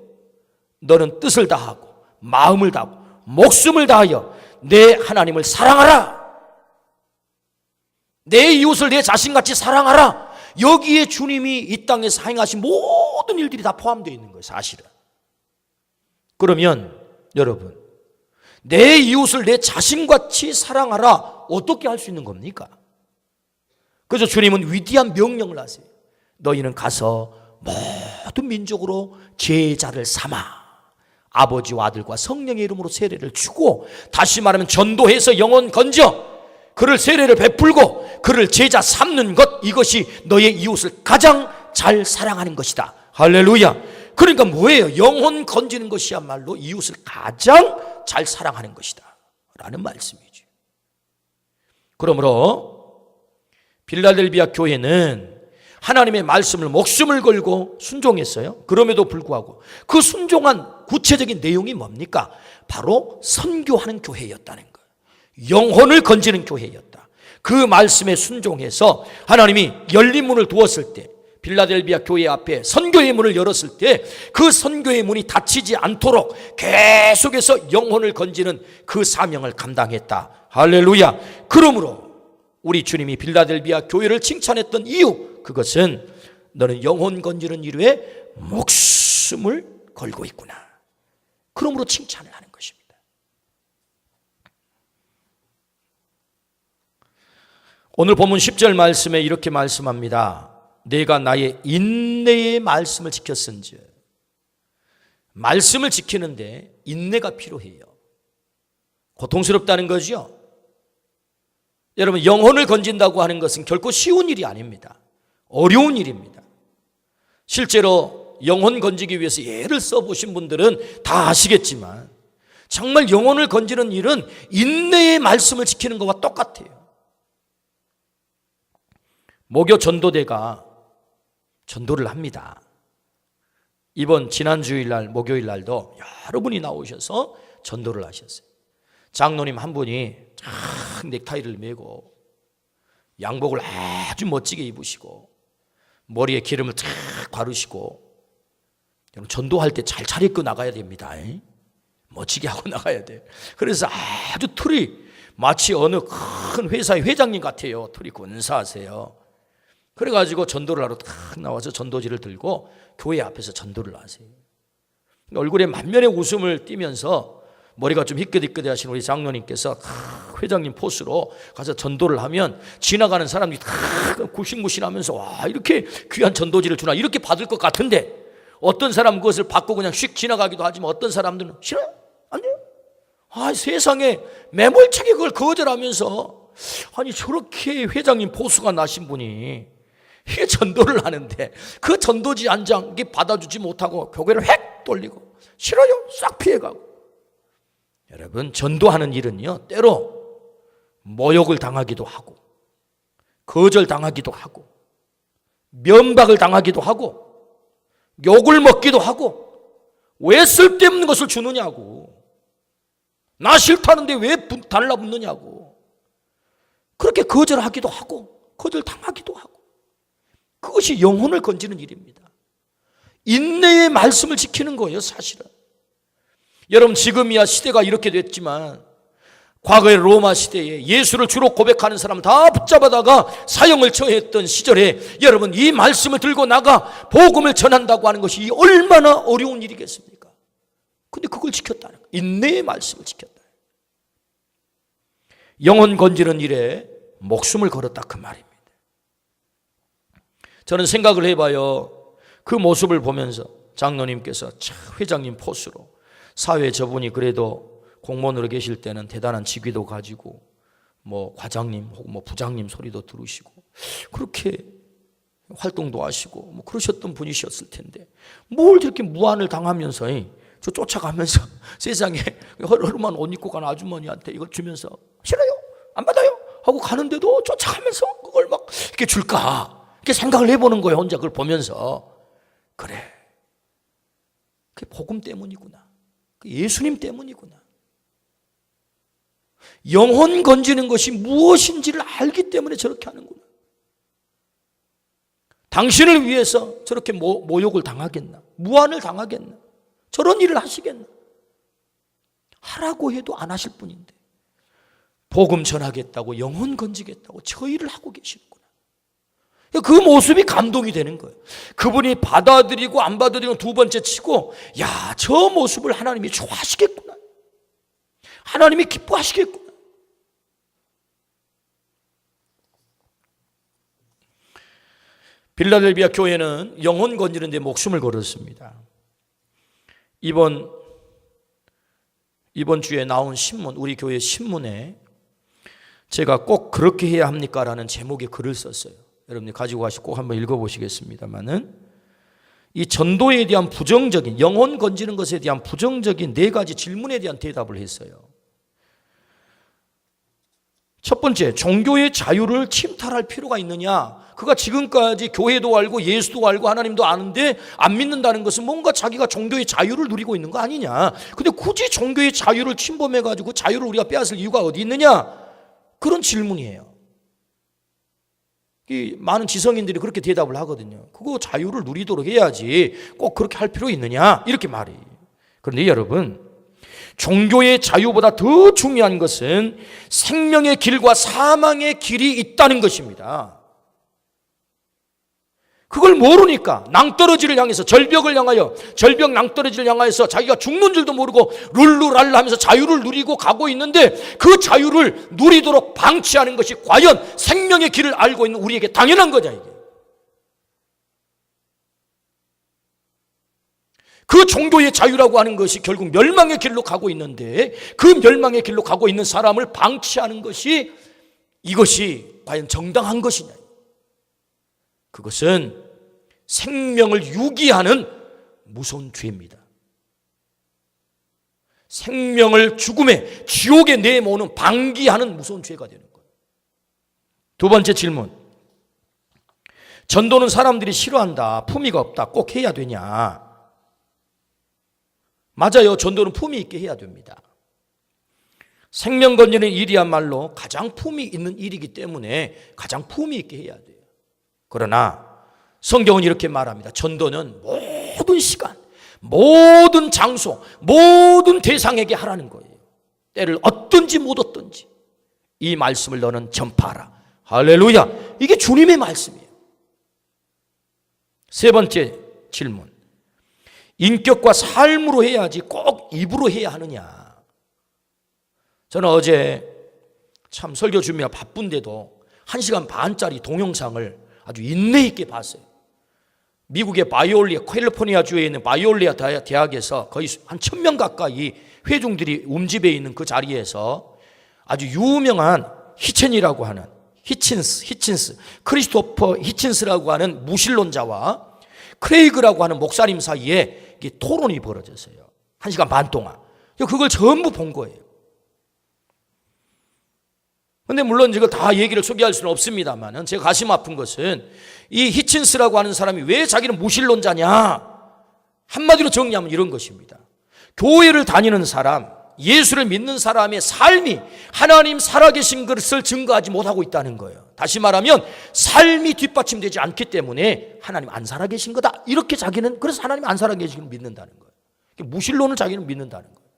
너는 뜻을 다하고 마음을 다하고 목숨을 다하여 내 하나님을 사랑하라. 내 이웃을 내 자신같이 사랑하라. 여기에 주님이 이 땅에서 행하신 모든 일들이 다 포함되어 있는 거예요. 사실은. 그러면 여러분, 내 이웃을 내 자신같이 사랑하라, 어떻게 할 수 있는 겁니까? 그래서 주님은 위대한 명령을 하세요. 너희는 가서 모든 민족으로 제자를 삼아 아버지와 아들과 성령의 이름으로 세례를 주고, 다시 말하면 전도해서 영혼 건져 그를 세례를 베풀고 그를 제자 삼는 것, 이것이 너의 이웃을 가장 잘 사랑하는 것이다. 할렐루야. 그러니까 뭐예요? 영혼 건지는 것이야말로 이웃을 가장 잘 사랑하는 것이다 라는 말씀이죠. 그러므로 빌라델비아 교회는 하나님의 말씀을 목숨을 걸고 순종했어요. 그럼에도 불구하고 그 순종한 구체적인 내용이 뭡니까? 바로 선교하는 교회였다는 거예요. 영혼을 건지는 교회였다. 그 말씀에 순종해서 하나님이 열린 문을 두었을 때, 빌라델비아 교회 앞에 선교의 문을 열었을 때 그 선교의 문이 닫히지 않도록 계속해서 영혼을 건지는 그 사명을 감당했다. 할렐루야. 그러므로 우리 주님이 빌라델비아 교회를 칭찬했던 이유, 그것은 너는 영혼 건지는 일에 목숨을 걸고 있구나. 그러므로 칭찬을 하는 것입니다. 오늘 본문 10절 말씀에 이렇게 말씀합니다. 내가 나의 인내의 말씀을 지켰은즉. 말씀을 지키는데 인내가 필요해요. 고통스럽다는 거죠. 여러분, 영혼을 건진다고 하는 것은 결코 쉬운 일이 아닙니다. 어려운 일입니다. 실제로 영혼 건지기 위해서 예를 써보신 분들은 다 아시겠지만 정말 영혼을 건지는 일은 인내의 말씀을 지키는 것과 똑같아요. 목요 전도대가 전도를 합니다. 이번 지난 주일날 목요일 날도 여러분이 나오셔서 전도를 하셨어요. 장로님 한 분이 쫙 넥타이를 메고 양복을 아주 멋지게 입으시고 머리에 기름을 쫙 바르시고, 전도할 때 잘 차려입고 나가야 됩니다. 멋지게 하고 나가야 돼. 그래서 아주 틀이 마치 어느 큰 회사의 회장님 같아요. 틀이 근사하세요. 그래가지고 전도를 하러 딱 나와서 전도지를 들고 교회 앞에서 전도를 하세요. 얼굴에 만면의 웃음을 띠면서 머리가 좀 희끗희끗해 하신 우리 장로님께서 회장님 포스로 가서 전도를 하면 지나가는 사람들이 다 구신구신하면서 와, 이렇게 귀한 전도지를 주나, 이렇게 받을 것 같은데 어떤 사람은 그것을 받고 그냥 휙 지나가기도 하지만 어떤 사람들은 싫어요? 안 돼요? 세상에 매몰차게 그걸 거절하면서, 아니 저렇게 회장님 포수가 나신 분이 이게 전도를 하는데 그 전도지 한 장 받아주지 못하고 교회를 획 돌리고 싫어요? 싹 피해가고. 여러분, 전도하는 일은요, 때로 모욕을 당하기도 하고 거절당하기도 하고 면박을 당하기도 하고 욕을 먹기도 하고, 왜 쓸데없는 것을 주느냐고, 나 싫다는데 왜 달라붙느냐고, 그렇게 거절하기도 하고 거절당하기도 하고. 그것이 영혼을 건지는 일입니다. 인내의 말씀을 지키는 거예요, 사실은. 여러분, 지금이야 시대가 이렇게 됐지만 과거의 로마 시대에 예수를 주로 고백하는 사람 다 붙잡아다가 사형을 처했던 시절에 여러분, 이 말씀을 들고 나가 복음을 전한다고 하는 것이 얼마나 어려운 일이겠습니까? 근데 그걸 지켰다는 거예요. 인내의 말씀을 지켰다. 영혼 건지는 일에 목숨을 걸었다, 그 말입니다. 저는 생각을 해봐요. 그 모습을 보면서 장로님께서 회장님 포스로, 사회 저분이 그래도 공무원으로 계실 때는 대단한 직위도 가지고 뭐 과장님 혹은 뭐 부장님 소리도 들으시고 그렇게 활동도 하시고 뭐 그러셨던 분이셨을 텐데, 뭘 저렇게 무안을 당하면서 저 쫓아가면서 세상에 허름한 옷 입고 가는 아주머니한테 이걸 주면서 싫어요? 안 받아요? 하고 가는데도 쫓아가면서 그걸 막 이렇게 줄까? 이렇게 생각을 해보는 거예요. 혼자 그걸 보면서. 그래, 그게 복음 때문이구나. 예수님 때문이구나. 영혼 건지는 것이 무엇인지를 알기 때문에 저렇게 하는구나. 당신을 위해서 저렇게 모욕을 당하겠나? 무안을 당하겠나? 저런 일을 하시겠나? 하라고 해도 안 하실 분인데 복음 전하겠다고, 영혼 건지겠다고 저 일을 하고 계시는구나. 그 모습이 감동이 되는 거예요. 그분이 받아들이고 안 받아들이고 두 번째 치고, 야, 저 모습을 하나님이 좋아하시겠구나, 하나님이 기뻐하시겠구나. 빌라델비아 교회는 영혼 건지는 데 목숨을 걸었습니다. 이번 주에 나온 신문, 우리 교회 신문에 제가 꼭 그렇게 해야 합니까? 라는 제목의 글을 썼어요. 여러분들 가지고 가시고 꼭 한번 읽어보시겠습니다만은, 이 전도에 대한 부정적인, 영혼 건지는 것에 대한 부정적인 4가지 질문에 대한 대답을 했어요. 첫 번째, 종교의 자유를 침탈할 필요가 있느냐? 그가 지금까지 교회도 알고 예수도 알고 하나님도 아는데 안 믿는다는 것은 뭔가 자기가 종교의 자유를 누리고 있는 거 아니냐? 근데 굳이 종교의 자유를 침범해가지고 자유를 우리가 빼앗을 이유가 어디 있느냐? 그런 질문이에요. 이 많은 지성인들이 그렇게 대답을 하거든요. 그거 자유를 누리도록 해야지 꼭 그렇게 할 필요 있느냐? 이렇게 말해요. 그런데 여러분, 종교의 자유보다 더 중요한 것은 생명의 길과 사망의 길이 있다는 것입니다. 그걸 모르니까 낭떠러지를 향해서, 절벽을 향하여, 절벽 낭떠러지를 향하여서 자기가 죽는 줄도 모르고 룰루랄라 하면서 자유를 누리고 가고 있는데, 그 자유를 누리도록 방치하는 것이 과연 생명의 길을 알고 있는 우리에게 당연한 거냐, 이게. 그 종교의 자유라고 하는 것이 결국 멸망의 길로 가고 있는데, 그 멸망의 길로 가고 있는 사람을 방치하는 것이, 이것이 과연 정당한 것이냐. 그것은 생명을 유기하는 무서운 죄입니다. 생명을 죽음에, 지옥에 내모는, 방기하는 무서운 죄가 되는 거예요. 두 번째 질문, 전도는 사람들이 싫어한다, 품위가 없다, 꼭 해야 되냐? 맞아요. 전도는 품위 있게 해야 됩니다. 생명 건지는 일이야말로 가장 품위 있는 일이기 때문에 가장 품위 있게 해야 돼요. 그러나 성경은 이렇게 말합니다. 전도는 모든 시간, 모든 장소, 모든 대상에게 하라는 거예요. 때를 얻든지 못 얻든지 이 말씀을 너는 전파하라. 할렐루야. 이게 주님의 말씀이에요. 세 번째 질문, 인격과 삶으로 해야지 꼭 입으로 해야 하느냐. 저는 어제 참 설교 준비가 바쁜데도 1시간 반짜리 동영상을 아주 인내 있게 봤어요. 미국의 캘리포니아 주에 있는 바이올리아 대학에서 거의 한 1000명 가까이 회중들이 움집해 있는 그 자리에서 아주 유명한 히첸이라고 하는 히친스 크리스토퍼 히친스라고 하는 무신론자와 크레이그라고 하는 목사님 사이에 토론이 벌어졌어요. 1시간 반 동안. 그걸 전부 본 거예요. 근데 물론 이걸 다 얘기를 소개할 수는 없습니다만 제가 가슴 아픈 것은 이 히친스라고 하는 사람이 왜 자기는 무신론자냐, 한마디로 정리하면 이런 것입니다. 교회를 다니는 사람, 예수를 믿는 사람의 삶이 하나님 살아계신 것을 증거하지 못하고 있다는 거예요. 다시 말하면 삶이 뒷받침되지 않기 때문에 하나님 안 살아계신 거다, 이렇게 자기는, 그래서 하나님 안 살아계신 걸 믿는다는 거예요. 무신론을 자기는 믿는다는 거예요.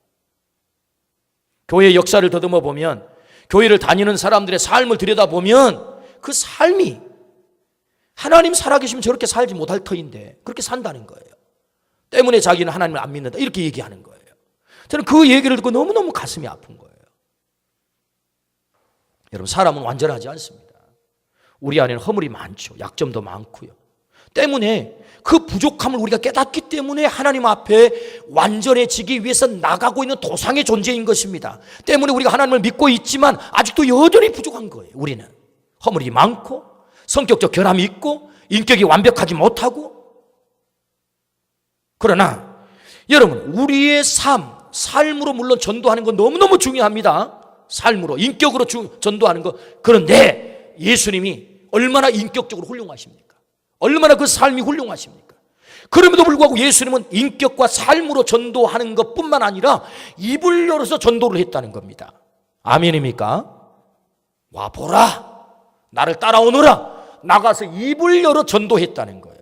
교회의 역사를 더듬어 보면, 교회를 다니는 사람들의 삶을 들여다보면 그 삶이 하나님 살아계시면 저렇게 살지 못할 터인데 그렇게 산다는 거예요. 때문에 자기는 하나님을 안 믿는다, 이렇게 얘기하는 거예요. 저는 그 얘기를 듣고 너무너무 가슴이 아픈 거예요. 여러분, 사람은 완전하지 않습니다. 우리 안에는 허물이 많죠. 약점도 많고요. 때문에 그 부족함을 우리가 깨닫기 때문에 하나님 앞에 완전해지기 위해서 나가고 있는 도상의 존재인 것입니다. 때문에 우리가 하나님을 믿고 있지만 아직도 여전히 부족한 거예요. 우리는 허물이 많고 성격적 결함이 있고 인격이 완벽하지 못하고. 그러나 여러분, 우리의 삶으로 물론 전도하는 건 너무너무 중요합니다. 삶으로, 인격으로 전도하는 거. 그런데 예수님이 얼마나 인격적으로 훌륭하십니까? 얼마나 그 삶이 훌륭하십니까? 그럼에도 불구하고 예수님은 인격과 삶으로 전도하는 것뿐만 아니라 입을 열어서 전도를 했다는 겁니다. 아멘입니까? 와 보라, 나를 따라오너라, 나가서 입을 열어 전도했다는 거예요.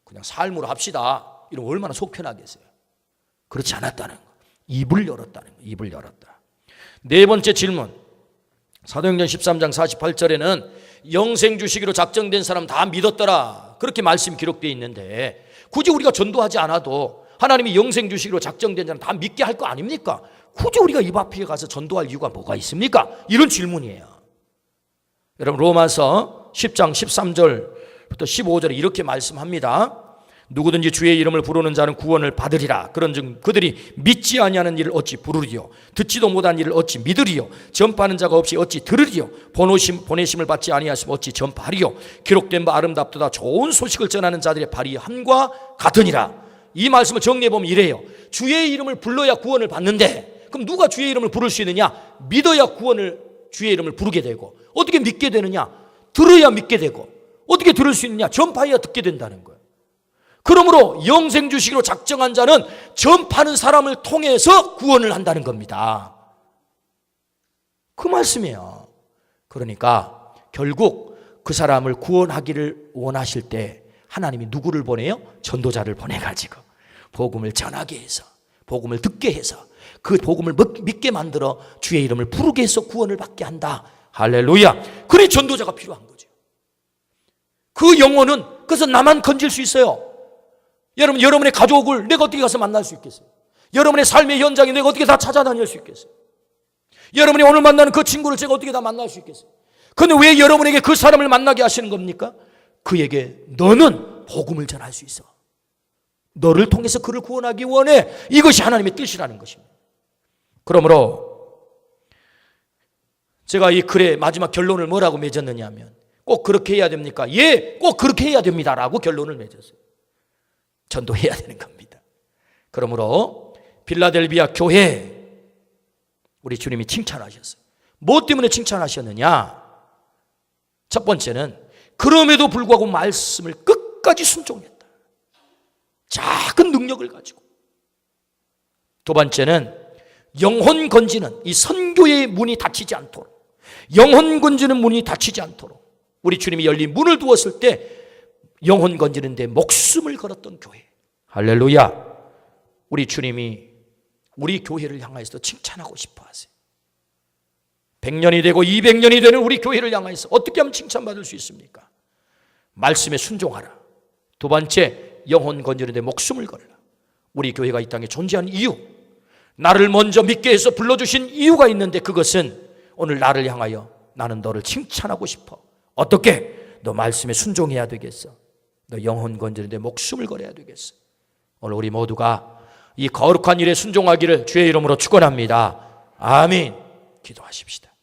그냥 삶으로 합시다 이러면 얼마나 속 편하겠어요. 그렇지 않았다는 거예요. 입을 열었다는 거예요. 입을 열었다. 네 번째 질문, 사도행전 13장 48절에는 영생 주시기로 작정된 사람 다 믿었더라, 그렇게 말씀이 기록되어 있는데 굳이 우리가 전도하지 않아도 하나님이 영생 주시기로 작정된 사람 다 믿게 할 거 아닙니까? 굳이 우리가 입 앞에 가서 전도할 이유가 뭐가 있습니까? 이런 질문이에요. 여러분, 로마서 10장 13절부터 15절에 이렇게 말씀합니다. 누구든지 주의 이름을 부르는 자는 구원을 받으리라. 그런즉 그들이 믿지 아니하는 일을 어찌 부르리요, 듣지도 못한 일을 어찌 믿으리요, 전파하는 자가 없이 어찌 들으리요, 보내심을 받지 아니하시면 어찌 전파하리요. 기록된 바 아름답도다 좋은 소식을 전하는 자들의 발이 함과 같으니라. 이 말씀을 정리해 보면 이래요. 주의 이름을 불러야 구원을 받는데, 그럼 누가 주의 이름을 부를 수 있느냐? 믿어야 주의 이름을 부르게 되고, 어떻게 믿게 되느냐? 들어야 믿게 되고, 어떻게 들을 수 있느냐? 전파해야 듣게 된다는 거예요. 그러므로 영생 주시기로 작정한 자는 전파하는 사람을 통해서 구원을 한다는 겁니다. 그 말씀이에요. 그러니까 결국 그 사람을 구원하기를 원하실 때 하나님이 누구를 보내요? 전도자를 보내가지고 복음을 전하게 해서, 복음을 듣게 해서, 그 복음을 믿게 만들어 주의 이름을 부르게 해서 구원을 받게 한다. 할렐루야. 그래 전도자가 필요한 거죠. 그 영혼은 그래서 나만 건질 수 있어요. 여러분, 여러분의 가족을 내가 어떻게 가서 만날 수 있겠어요? 여러분의 삶의 현장에 내가 어떻게 다 찾아다닐 수 있겠어요? 여러분이 오늘 만나는 그 친구를 제가 어떻게 다 만날 수 있겠어요? 그런데 왜 여러분에게 그 사람을 만나게 하시는 겁니까? 그에게 너는 복음을 전할 수 있어, 너를 통해서 그를 구원하기 원해, 이것이 하나님의 뜻이라는 것입니다. 그러므로 제가 이 글의 마지막 결론을 뭐라고 맺었느냐 하면, 꼭 그렇게 해야 됩니까? 예, 꼭 그렇게 해야 됩니다라고 결론을 맺었어요. 전도해야 되는 겁니다. 그러므로 필라델비아 교회 우리 주님이 칭찬하셨어요. 뭐 때문에 칭찬하셨느냐? 첫 번째는 그럼에도 불구하고 말씀을 끝까지 순종했다. 작은 능력을 가지고. 두 번째는 영혼 건지는 이 선교의 문이 닫히지 않도록, 영혼 건지는 문이 닫히지 않도록 우리 주님이 열린 문을 두었을 때 영혼 건지는 데 목숨을 걸었던 교회. 할렐루야. 우리 주님이 우리 교회를 향하여서 칭찬하고 싶어 하세요. 100년이 되고 200년이 되는 우리 교회를 향하여서 어떻게 하면 칭찬받을 수 있습니까? 말씀에 순종하라. 두 번째, 영혼 건지는데 목숨을 걸라. 우리 교회가 이 땅에 존재하는 이유, 나를 먼저 믿게 해서 불러주신 이유가 있는데, 그것은 오늘 나를 향하여 나는 너를 칭찬하고 싶어. 어떻게? 너 말씀에 순종해야 되겠어. 너 영혼 건지는데 목숨을 걸어야 되겠어. 오늘 우리 모두가 이 거룩한 일에 순종하기를 주의 이름으로 축원합니다. 아멘. 기도하십시다.